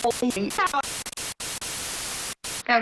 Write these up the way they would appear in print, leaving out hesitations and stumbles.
Don't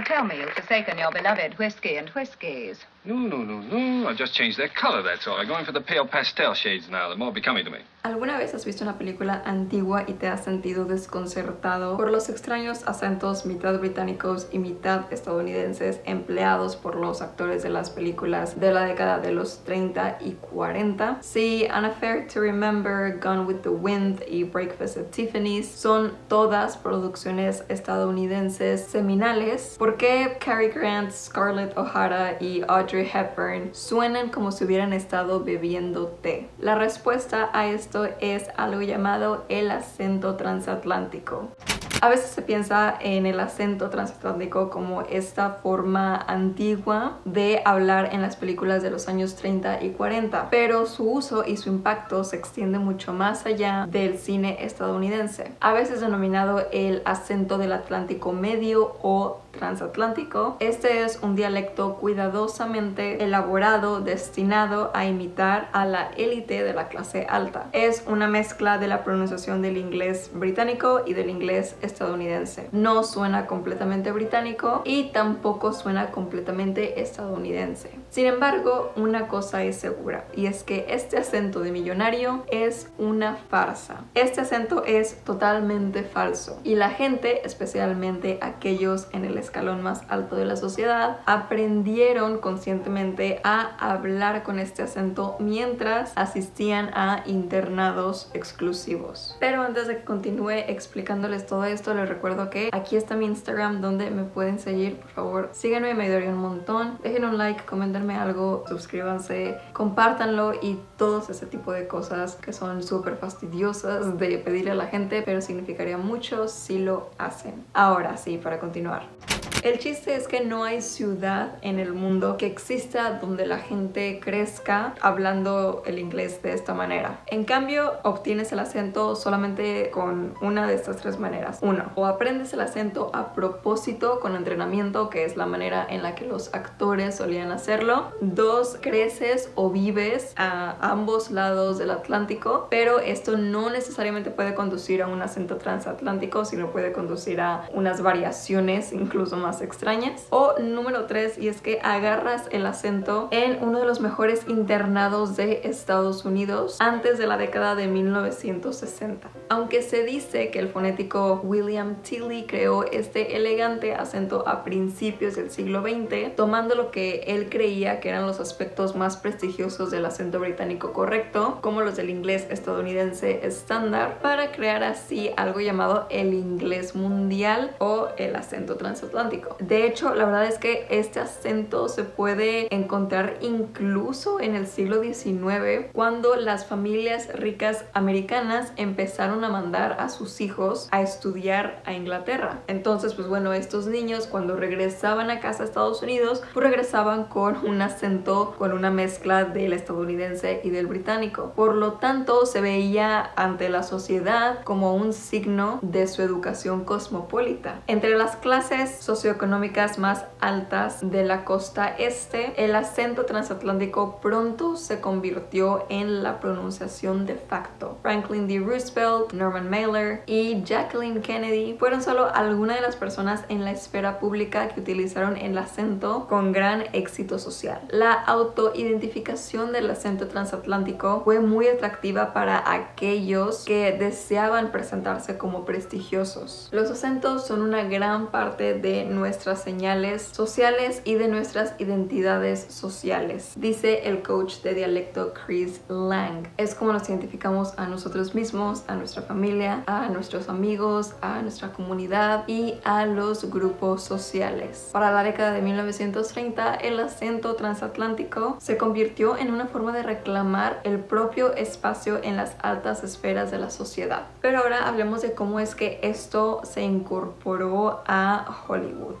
tell me you've forsaken your beloved whiskey and whiskies. No. I just changed their color, that's all. I'm going for the pale pastel shades now. They're more becoming to me. ¿Alguna vez has visto una película antigua y te has sentido desconcertado por los extraños acentos mitad británicos y mitad estadounidenses empleados por los actores de las películas de la década de los 30 y 40? Sí, An Affair to Remember, Gone with the Wind y Breakfast at Tiffany's son todas producciones estadounidenses seminales. ¿Por qué Cary Grant, Scarlett O'Hara y Audrey Hepburn suenan como si hubieran estado bebiendo té? La respuesta a esto es algo llamado el acento transatlántico. A veces se piensa en el acento transatlántico como esta forma antigua de hablar en las películas de los años 30 y 40, pero su uso y su impacto se extiende mucho más allá del cine estadounidense. A veces denominado el acento del Atlántico Medio o transatlántico, este es un dialecto cuidadosamente elaborado destinado a imitar a la élite de la clase alta. Es una mezcla de la pronunciación del inglés británico y del inglés estadounidense. No suena completamente británico y tampoco suena completamente estadounidense. Sin embargo, una cosa es segura, y es que este acento de millonario es una farsa. Este acento es totalmente falso y la gente, especialmente aquellos en el escalón más alto de la sociedad, aprendieron conscientemente a hablar con este acento mientras asistían a internados exclusivos. Pero antes de que continúe explicándoles todo esto, les recuerdo que aquí está mi Instagram donde me pueden seguir. Por favor, síganme, me ayudaría un montón. Dejen un like, coméntenme algo, suscríbanse, compártanlo y todos ese tipo de cosas que son súper fastidiosas de pedirle a la gente, pero significaría mucho si lo hacen. Ahora sí, para continuar. El chiste es que no hay ciudad en el mundo que exista donde la gente crezca hablando el inglés de esta manera. En cambio, obtienes el acento solamente con una de estas tres maneras. Uno, o aprendes el acento a propósito con entrenamiento, que es la manera en la que los actores solían hacerlo. Dos, creces o vives a ambos lados del Atlántico, pero esto no necesariamente puede conducir a un acento transatlántico, sino puede conducir a unas variaciones incluso más extrañas. O número 3, y es que agarras el acento en uno de los mejores internados de Estados Unidos antes de la década de 1960. Aunque se dice que el fonético William Tilley creó este elegante acento a principios del siglo XX, tomando lo que él creía que eran los aspectos más prestigiosos del acento británico correcto, como los del inglés estadounidense estándar, para crear así algo llamado el inglés mundial o el acento transatlántico. De hecho, la verdad es que este acento se puede encontrar incluso en el siglo XIX, cuando las familias ricas americanas empezaron a mandar a sus hijos a estudiar a Inglaterra. Entonces, pues bueno, estos niños cuando regresaban a casa a Estados Unidos, pues regresaban con un acento, con una mezcla del estadounidense y del británico. Por lo tanto, se veía ante la sociedad como un signo de su educación cosmopolita. Entre las clases socioeconómicas más altas de la costa este, el acento transatlántico pronto se convirtió en la pronunciación de facto. Franklin D. Roosevelt, Norman Mailer y Jacqueline Kennedy fueron solo algunas de las personas en la esfera pública que utilizaron el acento con gran éxito social. La autoidentificación del acento transatlántico fue muy atractiva para aquellos que deseaban presentarse como prestigiosos. Los acentos son una gran parte de nuestras señales sociales y de nuestras identidades sociales, dice el coach de dialecto Chris Lang. Es como nos identificamos a nosotros mismos, a nuestra familia, a nuestros amigos, a nuestra comunidad y a los grupos sociales. Para la década de 1930, el acento transatlántico se convirtió en una forma de reclamar el propio espacio en las altas esferas de la sociedad. Pero ahora hablemos de cómo es que esto se incorporó a Hollywood.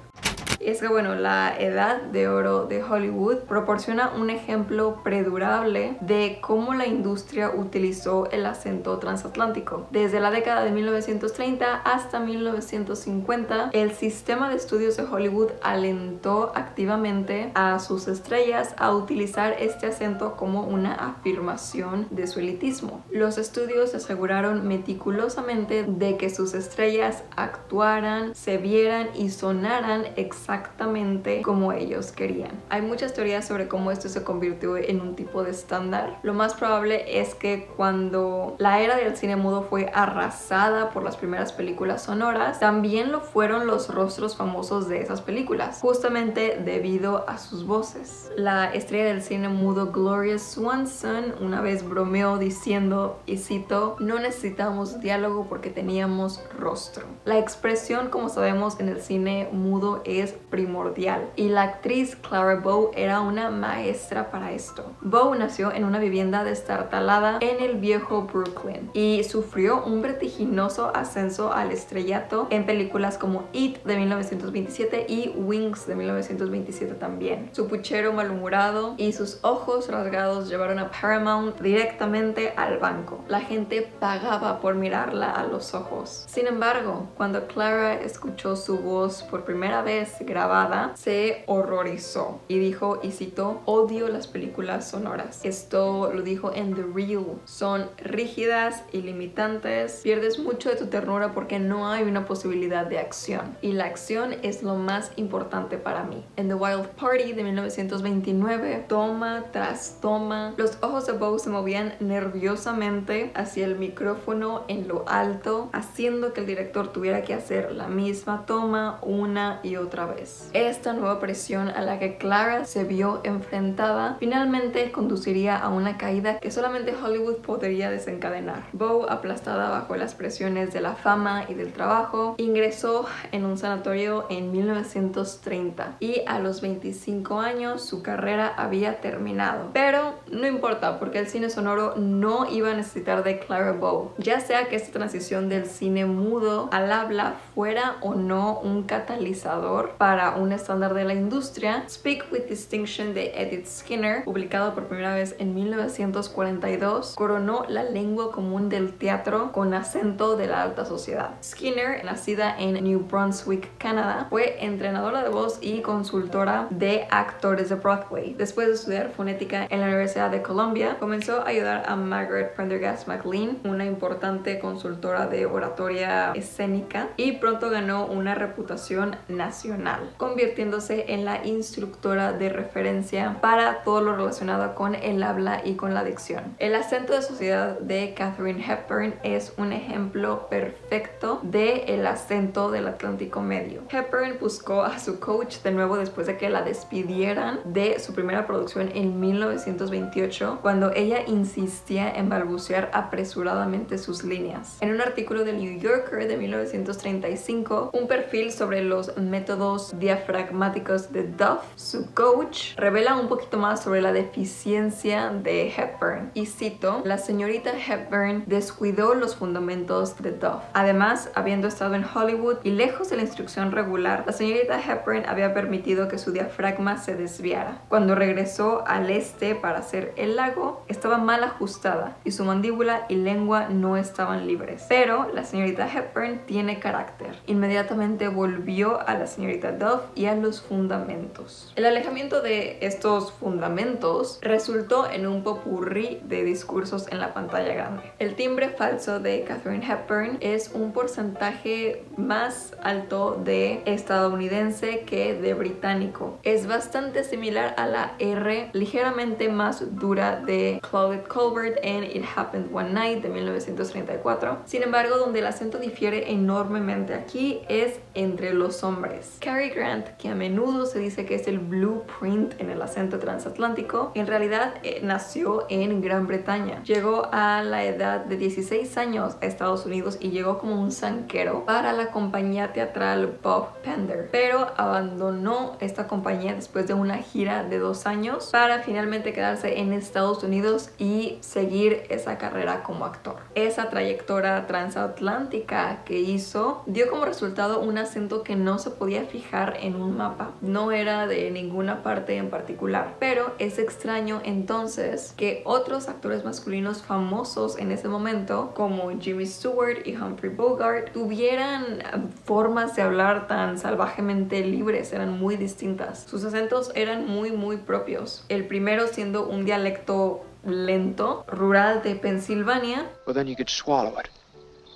Y es que bueno, la edad de oro de Hollywood proporciona un ejemplo perdurable de cómo la industria utilizó el acento transatlántico. Desde la década de 1930 hasta 1950, el sistema de estudios de Hollywood alentó activamente a sus estrellas a utilizar este acento como una afirmación de su elitismo. Los estudios aseguraron meticulosamente de que sus estrellas actuaran, se vieran y sonaran exactamente como ellos querían. Hay muchas teorías sobre cómo esto se convirtió en un tipo de estándar. Lo más probable es que cuando la era del cine mudo fue arrasada por las primeras películas sonoras, también lo fueron los rostros famosos de esas películas, justamente debido a sus voces. La estrella del cine mudo Gloria Swanson una vez bromeó diciendo, y cito, "No necesitamos diálogo porque teníamos rostro". La expresión, como sabemos, en el cine mudo es primordial y la actriz Clara Bow era una maestra para esto. Bow nació en una vivienda destartalada en el viejo Brooklyn y sufrió un vertiginoso ascenso al estrellato en películas como It de 1927 y Wings de 1927 también. Su puchero malhumorado y sus ojos rasgados llevaron a Paramount directamente al banco. La gente pagaba por mirarla a los ojos. Sin embargo, cuando Clara escuchó su voz por primera vez grabada, se horrorizó y dijo, y citó, "Odio las películas sonoras". Esto lo dijo en The Real. Son rígidas y limitantes. Pierdes mucho de tu ternura porque no hay una posibilidad de acción. Y la acción es lo más importante para mí. En The Wild Party de 1929, toma tras toma, los ojos de Bow se movían nerviosamente hacia el micrófono en lo alto, haciendo que el director tuviera que hacer la misma toma una y otra vez. Esta nueva presión a la que Clara se vio enfrentada finalmente conduciría a una caída que solamente Hollywood podría desencadenar. Bow, aplastada bajo las presiones de la fama y del trabajo, ingresó en un sanatorio en 1930 y a los 25 años su carrera había terminado. Pero no importa, porque el cine sonoro no iba a necesitar de Clara Bow. Ya sea que esta transición del cine mudo al habla fuera o no un catalizador para un estándar de la industria, Speak with Distinction de Edith Skinner, publicado por primera vez en 1942, coronó la lengua común del teatro con acento de la alta sociedad. Skinner, nacida en New Brunswick, Canadá, fue entrenadora de voz y consultora de actores de Broadway. Después de estudiar fonética en la Universidad de Columbia, comenzó a ayudar a Margaret Prendergast McLean, una importante consultora de oratoria escénica, y pronto ganó una reputación nacional, convirtiéndose en la instructora de referencia para todo lo relacionado con el habla y con la dicción. El acento de sociedad de Katharine Hepburn es un ejemplo perfecto del acento del Atlántico Medio. Hepburn buscó a su coach de nuevo después de que la despidieran de su primera producción en 1928, cuando ella insistía en balbucear apresuradamente sus líneas. En un artículo del New Yorker de 1935, un perfil sobre los métodos diafragmáticos de Duff, su coach, revela un poquito más sobre la deficiencia de Hepburn. Y cito, "La señorita Hepburn descuidó los fundamentos de Duff. Además, habiendo estado en Hollywood y lejos de la instrucción regular, la señorita Hepburn había permitido que su diafragma se desviara. Cuando regresó al este para hacer el lago, estaba mal ajustada y su mandíbula y lengua no estaban libres. Pero la señorita Hepburn tiene carácter. Inmediatamente volvió a la señorita Duff y a los fundamentos". El alejamiento de estos fundamentos resultó en un popurrí de discursos en la pantalla grande. El timbre falso de Katharine Hepburn es un porcentaje más alto de estadounidense que de británico. Es bastante similar a la R ligeramente más dura de Claudette Colbert en It Happened One Night de 1934. Sin embargo, donde el acento difiere enormemente aquí es entre los hombres. Cary Grant, que a menudo se dice que es el blueprint en el acento transatlántico, en realidad nació en Gran Bretaña. Llegó a la edad de 16 años a Estados Unidos y llegó como un zanquero para la compañía teatral Bob Pender, pero abandonó esta compañía después de una gira de 2 años para finalmente quedarse en Estados Unidos y seguir esa carrera como actor. Esa trayectoria transatlántica que hizo dio como resultado un acento que no se podía fijar fijar en un mapa, no era de ninguna parte en particular. Pero es extraño entonces que otros actores masculinos famosos en ese momento, como Jimmy Stewart y Humphrey Bogart, tuvieran formas de hablar tan salvajemente libres, eran muy distintas. Sus acentos eran muy propios. El primero siendo un dialecto lento, rural de Pensilvania. Well, then you could swallow it,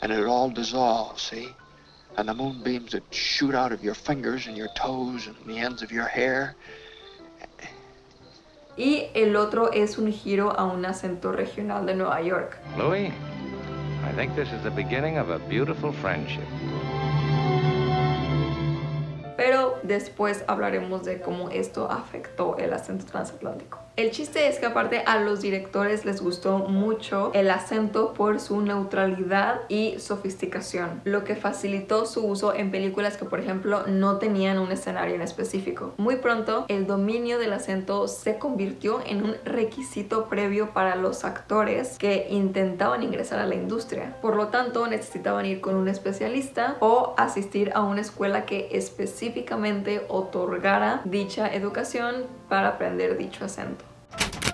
and it'd all dissolve, see? And the moonbeams would shoot out of your fingers and your toes and the ends of your hair. Y el otro es un giro a un acento regional de Nueva York. Louis, I think this is the beginning of a beautiful friendship. Pero después hablaremos de cómo esto afectó el acento transatlántico. El chiste es que aparte a los directores les gustó mucho el acento por su neutralidad y sofisticación, lo que facilitó su uso en películas que, por ejemplo, no tenían un escenario en específico. Muy pronto, el dominio del acento se convirtió en un requisito previo para los actores que intentaban ingresar a la industria. Por lo tanto, necesitaban ir con un especialista o asistir a una escuela que específicamente otorgara dicha educación para aprender dicho acento.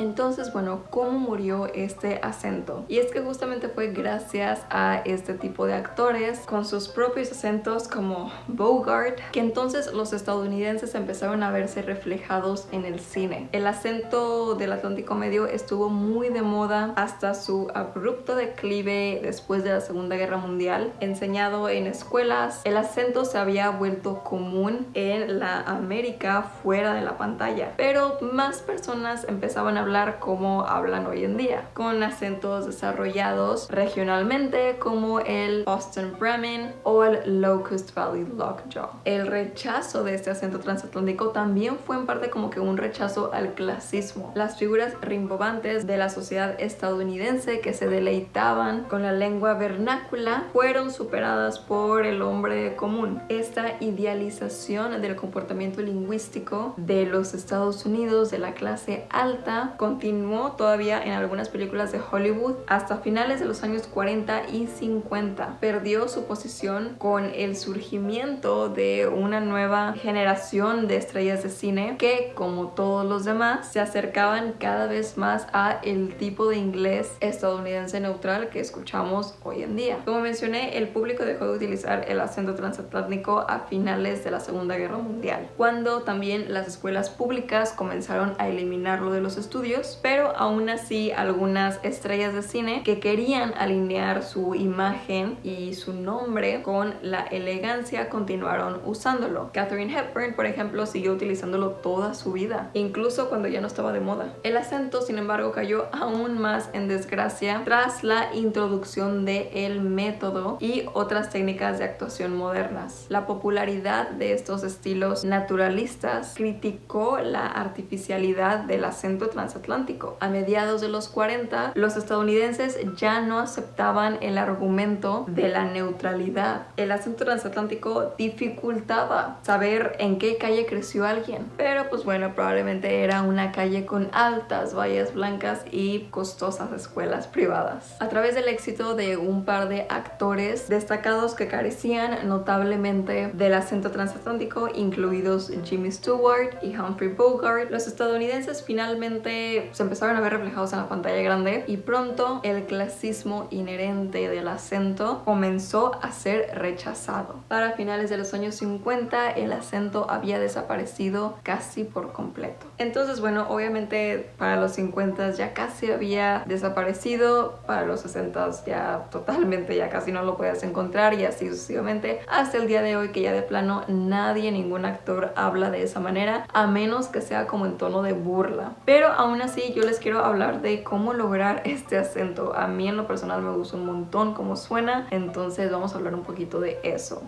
Entonces, bueno, ¿cómo murió este acento? Y es que justamente fue gracias a este tipo de actores con sus propios acentos como Bogart, que entonces los estadounidenses empezaron a verse reflejados en el cine. El acento del Atlántico Medio estuvo muy de moda hasta su abrupto declive después de la Segunda Guerra Mundial. Enseñado en escuelas, el acento se había vuelto común en la América fuera de la pantalla, pero más personas empezaban a hablar como hablan hoy en día, con acentos desarrollados regionalmente como el Boston Bremen o el Locust Valley Lockjaw. El rechazo de este acento transatlántico también fue en parte como que un rechazo al clasismo. Las figuras rimbobantes de la sociedad estadounidense que se deleitaban con la lengua vernácula fueron superadas por el hombre común. Esta idealización del comportamiento lingüístico de los Estados Unidos de la clase alta continuó todavía en algunas películas de Hollywood hasta finales de los años 40 y 50. Perdió su posición con el surgimiento de una nueva generación de estrellas de cine que, como todos los demás, se acercaban cada vez más a el tipo de inglés estadounidense neutral que escuchamos hoy en día. Como mencioné, el público dejó de utilizar el acento transatlántico a finales de la Segunda Guerra Mundial, cuando también las escuelas públicas comenzaron a eliminarlo de los estudios, pero aún así algunas estrellas de cine que querían alinear su imagen y su nombre con la elegancia continuaron usándolo. Katharine Hepburn, por ejemplo, siguió utilizándolo toda su vida, incluso cuando ya no estaba de moda. El acento, sin embargo, cayó aún más en desgracia tras la introducción del método y otras técnicas de actuación modernas. La popularidad de estos estilos naturalistas criticó la artificialidad del acento transatlántico. A mediados de los 40, los estadounidenses ya no aceptaban el argumento de la neutralidad. El acento transatlántico dificultaba saber en qué calle creció alguien, pero pues bueno, probablemente era una calle con altas vallas blancas y costosas escuelas privadas. A través del éxito de un par de actores destacados que carecían notablemente del acento transatlántico, incluidos Jimmy Stewart y Humphrey Bogart, los estadounidenses finalmente se empezaron a ver reflejados en la pantalla grande y pronto el clasismo inherente del acento comenzó a ser rechazado. Para finales de los años 50 el acento había desaparecido casi por completo. Entonces, bueno, obviamente para los 50 ya casi había desaparecido, para los 60 ya totalmente, ya casi no lo podías encontrar y así sucesivamente hasta el día de hoy, que ya de plano nadie, ningún actor habla de esa manera, a menos que sea como en tono de burla. Pero aún así yo les quiero hablar de cómo lograr este acento. A mí en lo personal me gusta un montón cómo suena, entonces vamos a hablar un poquito de eso.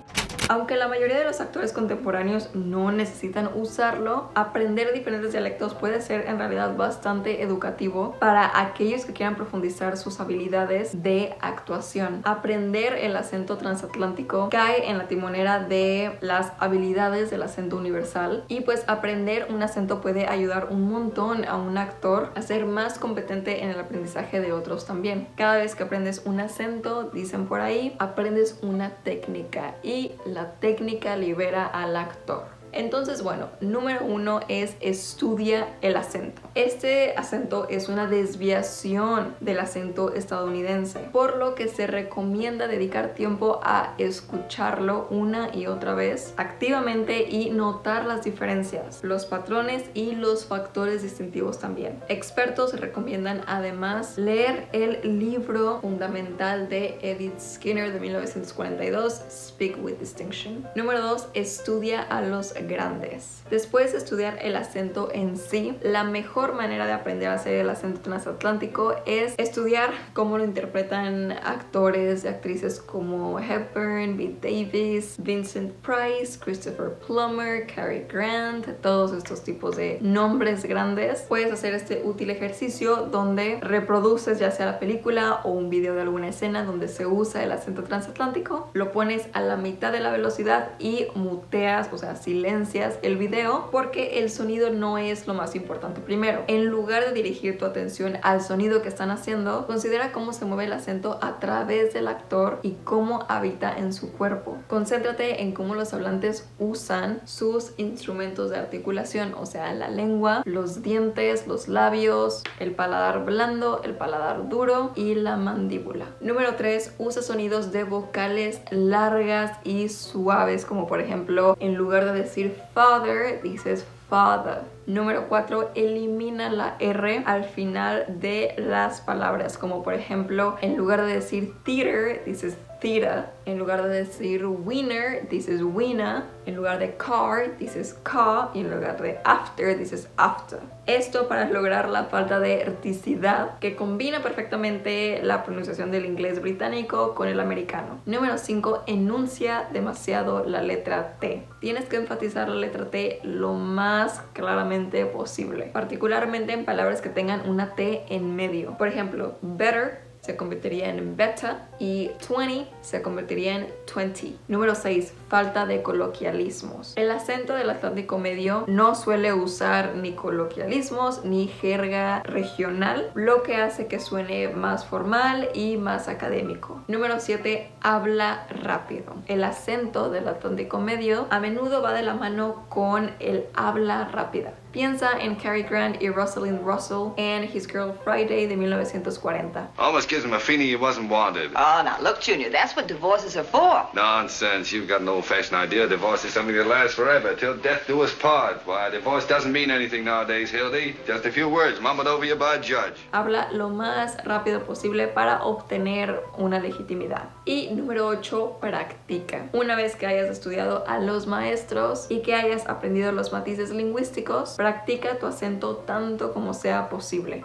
Aunque la mayoría de los actores contemporáneos no necesitan usarlo, aprender diferentes dialectos puede ser en realidad bastante educativo para aquellos que quieran profundizar sus habilidades de actuación. Aprender el acento transatlántico cae en la timonera de las habilidades del acento universal, y pues aprender un acento puede ayudar un montón a un actor a ser más competente en el aprendizaje de otros también. Cada vez que aprendes un acento, dicen por ahí, aprendes una técnica, y la técnica libera al actor. Entonces, bueno, número 1 es estudia el acento. Este acento es una desviación del acento estadounidense, por lo que se recomienda dedicar tiempo a escucharlo una y otra vez activamente y notar las diferencias, los patrones y los factores distintivos también. Expertos recomiendan además leer el libro fundamental de Edith Skinner de 1942, Speak with Distinction. Número 2, estudia a los grandes. Después de estudiar el acento en sí, la mejor manera de aprender a hacer el acento transatlántico es estudiar cómo lo interpretan actores y actrices como Hepburn, Bette Davis, Vincent Price, Christopher Plummer, Cary Grant, todos estos tipos de nombres grandes. Puedes hacer este útil ejercicio donde reproduces ya sea la película o un video de alguna escena donde se usa el acento transatlántico, lo pones a la mitad de la velocidad y muteas, o sea, silencias el video, porque el sonido no es lo más importante primero. En lugar de dirigir tu atención al sonido que están haciendo, considera cómo se mueve el acento a través del actor y cómo habita en su cuerpo. Concéntrate en cómo los hablantes usan sus instrumentos de articulación, o sea, la lengua, los dientes, los labios, el paladar blando, el paladar duro y la mandíbula. Número 3, usa sonidos de vocales largas y suaves, como por ejemplo, en lugar de decir father, dices father. Número 4, elimina la R al final de las palabras, como por ejemplo, en lugar de decir theater, dices theater. En lugar de decir winner, dices winner. En lugar de car, dices car. Y en lugar de after, dices after. Esto para lograr la falta de erticidad que combina perfectamente la pronunciación del inglés británico con el americano. Número 5, enuncia demasiado la letra T. Tienes que enfatizar la letra T lo más claramente posible, particularmente en palabras que tengan una T en medio. Por ejemplo, better se convertiría en better y 20 se convertiría en 20. Número 6, falta de coloquialismos. El acento del Atlántico Medio no suele usar ni coloquialismos ni jerga regional, lo que hace que suene más formal y más académico. Número 7, habla rápido. El acento del Atlántico Medio a menudo va de la mano con el habla rápida. Piensa en Cary Grant y Rosalind Russell en His Girl Friday de 1940. Almost gives him a feeling he wasn't wanted. Oh, now look, Junior, that's what divorces are for. Nonsense. You've got an old-fashioned idea. Divorce is something that lasts forever, till death do us part. Why, divorce doesn't mean anything nowadays, Hildy. Just a few words mumbled over you by a judge. Habla lo más rápido posible para obtener una legitimidad. Y número 8, practica. Una vez que hayas estudiado a los maestros y que hayas aprendido los matices lingüísticos, practica tu acento tanto como sea posible.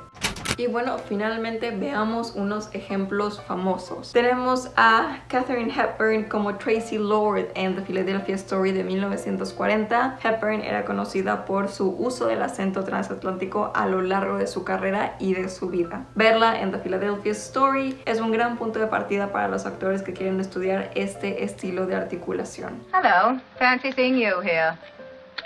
Y bueno, finalmente veamos unos ejemplos famosos. Tenemos a Katharine Hepburn como Tracy Lord en The Philadelphia Story de 1940. Hepburn era conocida por su uso del acento transatlántico a lo largo de su carrera y de su vida. Verla en The Philadelphia Story es un gran punto de partida para los actores que quieren estudiar este estilo de articulación. Hello. Fancy seeing you here.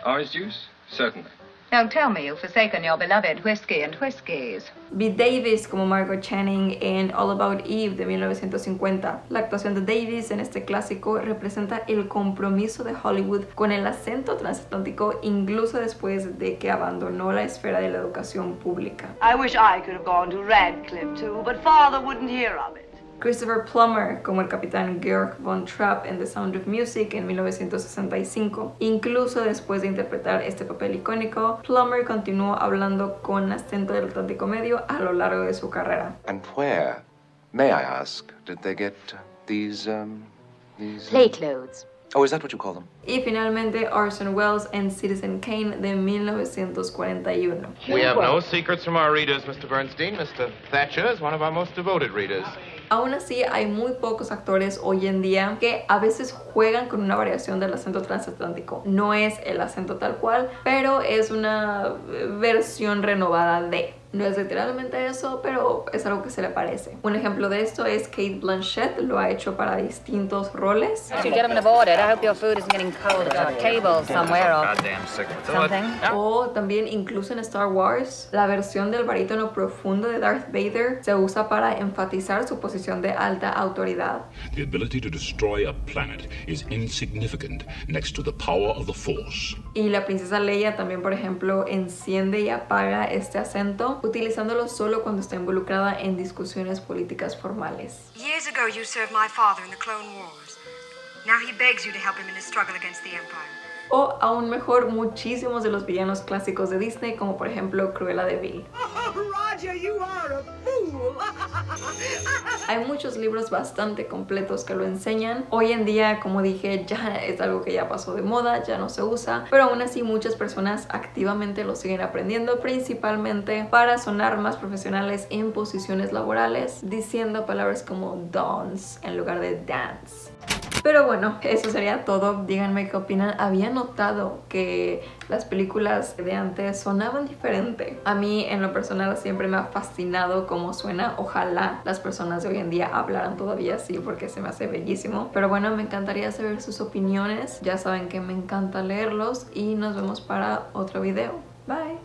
Orange juice? Certainly. Don't tell me you've forsaken your beloved whiskey and whiskies. Bette Davis como Margot Channing en All About Eve de 1950. La actuación de Davis en este clásico representa el compromiso de Hollywood con el acento transatlántico incluso después de que abandonó la esfera de la educación pública. I wish I could have gone to Radcliffe too, but father wouldn't hear of it. Christopher Plummer como el capitán Georg von Trapp en The Sound of Music en 1965. Incluso después de interpretar este papel icónico, Plummer continuó hablando con acento del Atlántico Medio a lo largo de su carrera. And where, may I ask, did they get these Plateloads. Oh, is that what you call them? Y finalmente Orson Welles en Citizen Kane de 1941. We have no secrets from our readers, Mr. Bernstein. Mr. Thatcher is one of our most devoted readers. Aún así, hay muy pocos actores hoy en día que a veces juegan con una variación del acento transatlántico. No es el acento tal cual, pero es una versión renovada de. No es literalmente eso, pero es algo que se le parece. Un ejemplo de esto es Kate Blanchett, lo ha hecho para distintos roles. You gentlemen have ordered. I hope your food isn't getting cold. There's a cable somewhere or something. O también incluso en Star Wars, la versión del barítono profundo de Darth Vader se usa para enfatizar su posición de alta autoridad. The ability to destroy a planet is insignificant next to the power of the Force. Y la princesa Leia también, por ejemplo, enciende y apaga este acento, utilizándolo solo cuando está involucrada en discusiones políticas formales. Years ago you served my father in the Clone Wars. Now he begs you to help him in his struggle against the Empire. O aún mejor, muchísimos de los villanos clásicos de Disney, como por ejemplo Cruella de Vil. Roger, you are a fool. Hay muchos libros bastante completos que lo enseñan. Hoy en día, como dije, ya es algo que ya pasó de moda, ya no se usa, pero aún así muchas personas activamente lo siguen aprendiendo, principalmente para sonar más profesionales en posiciones laborales, diciendo palabras como dons en lugar de dance. Pero bueno, eso sería todo. Díganme qué opinan. Había notado que las películas de antes sonaban diferente. A mí en lo personal siempre me ha fascinado cómo suena. Ojalá las personas de hoy en día hablaran todavía así, porque se me hace bellísimo. Pero bueno, me encantaría saber sus opiniones. Ya saben que me encanta leerlos y nos vemos para otro video. Bye.